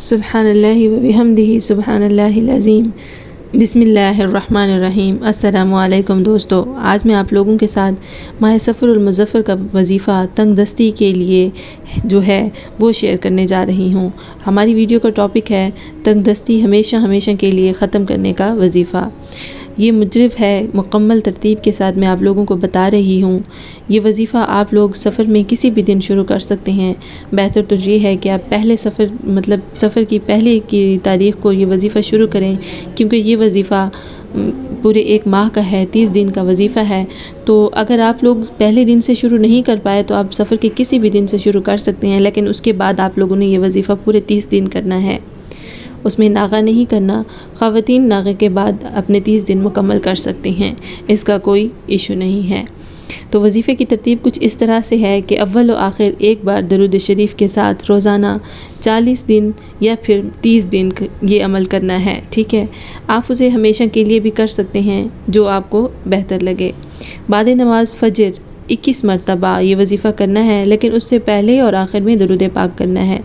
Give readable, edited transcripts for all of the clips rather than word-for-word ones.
سبحان اللہ و بحمدہ سبحان اللہ العظیم۔ بسم اللہ الرحمن الرحیم۔ السلام علیکم دوستو، آج میں آپ لوگوں کے ساتھ ماہ سفر المظفر کا وظیفہ تنگ دستی کے لیے جو ہے وہ شیئر کرنے جا رہی ہوں۔ ہماری ویڈیو کا ٹاپک ہے تنگ دستی ہمیشہ کے لیے ختم کرنے کا وظیفہ۔ یہ مجرب ہے، مکمل ترتیب کے ساتھ میں آپ لوگوں کو بتا رہی ہوں۔ یہ وظیفہ آپ لوگ سفر میں کسی بھی دن شروع کر سکتے ہیں۔ بہتر تو یہ ہے کہ آپ پہلے سفر کی پہلے کی تاریخ کو یہ وظیفہ شروع کریں، کیونکہ یہ وظیفہ پورے ایک ماہ کا ہے، 30 دن کا وظیفہ ہے۔ تو اگر آپ لوگ پہلے دن سے شروع نہیں کر پائے تو آپ سفر کے کسی بھی دن سے شروع کر سکتے ہیں، لیکن اس کے بعد آپ لوگوں نے یہ وظیفہ پورے 30 دن کرنا ہے۔ اس میں ناغہ نہیں کرنا۔ خواتین ناغے کے بعد اپنے 30 دن مکمل کر سکتی ہیں، اس کا کوئی ایشو نہیں ہے۔ تو وظیفے کی ترتیب کچھ اس طرح سے ہے کہ اول و آخر ایک بار درود شریف کے ساتھ روزانہ 40 دن یا پھر 30 دن یہ عمل کرنا ہے، ٹھیک ہے۔ آپ اسے ہمیشہ کے لیے بھی کر سکتے ہیں، جو آپ کو بہتر لگے۔ بعد نماز فجر 21 مرتبہ یہ وظیفہ کرنا ہے، لیکن اس سے پہلے اور آخر میں درود پاک کرنا ہے۔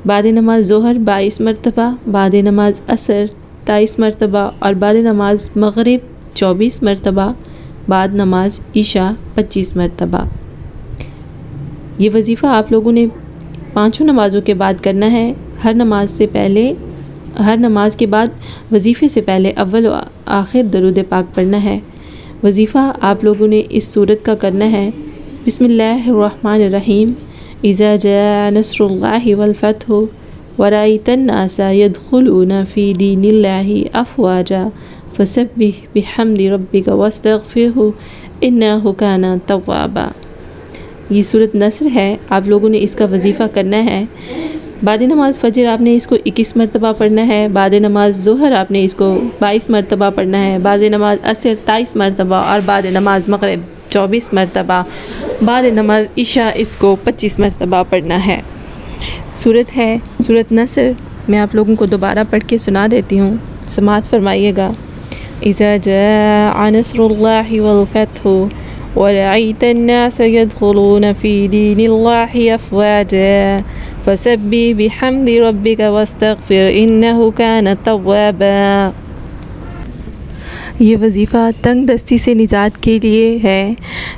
بعد نماز ظہر 22 مرتبہ، بعد نماز عصر 23 مرتبہ اور بعد نماز مغرب 24 مرتبہ، بعد نماز عشاء 25 مرتبہ۔ یہ وظیفہ آپ لوگوں نے 5 نمازوں کے بعد کرنا ہے۔ ہر نماز کے بعد وظیفے سے پہلے اول و آخر درود پاک پڑھنا ہے۔ وظیفہ آپ لوگوں نے اس صورت کا کرنا ہے: بسم اللہ الرحمن الرحیم، اذا جاء نصر اللہ والفتح ورأیت الناس يدخلون فی دین اللہ افواجا فسبح بحمد ربک واستغفرہ انہ کان توابا۔ یہ سورۃ نصر ہے، آپ لوگوں نے اس کا وظیفہ کرنا ہے۔ بعد نماز فجر آپ نے اس کو 21 مرتبہ پڑھنا ہے، بعد نماز ظہر آپ نے اس کو 22 مرتبہ پڑھنا ہے، بعد نماز عصر 23 مرتبہ اور بعد نماز مغرب 24 مرتبہ، بعد نماز عشاء اس کو 25 مرتبہ پڑھنا ہے۔ سورۃ نصر میں آپ لوگوں کو دوبارہ پڑھ کے سنا دیتی ہوں، سماعت فرمائیے گا۔ اذا جاء نصر اللہ والفتح ورأیت الناس يدخلون فی دین اللہ افواجا فسبح بحمد ربک واستغفر انہ کان توابا۔ یہ وظیفہ تنگ دستی سے نجات کے لیے ہے۔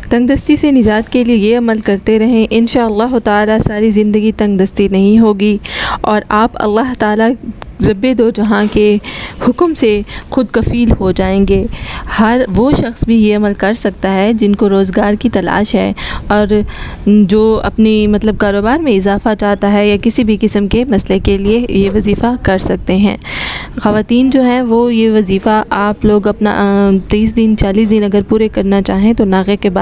تنگ دستی سے نجات کے لیے یہ عمل کرتے رہیں، انشاءاللہ تعالی ساری زندگی تنگ دستی نہیں ہوگی، اور آپ اللہ تعالی رب دو جہاں کے حکم سے خود کفیل ہو جائیں گے۔ ہر وہ شخص بھی یہ عمل کر سکتا ہے جن کو روزگار کی تلاش ہے، اور جو اپنی کاروبار میں اضافہ چاہتا ہے یا کسی بھی قسم کے مسئلے کے لیے یہ وظیفہ کر سکتے ہیں۔ خواتین جو ہیں وہ یہ وظیفہ آپ لوگ اپنا 30 دن 40 دن اگر پورے کرنا چاہیں تو ناغے کے بعد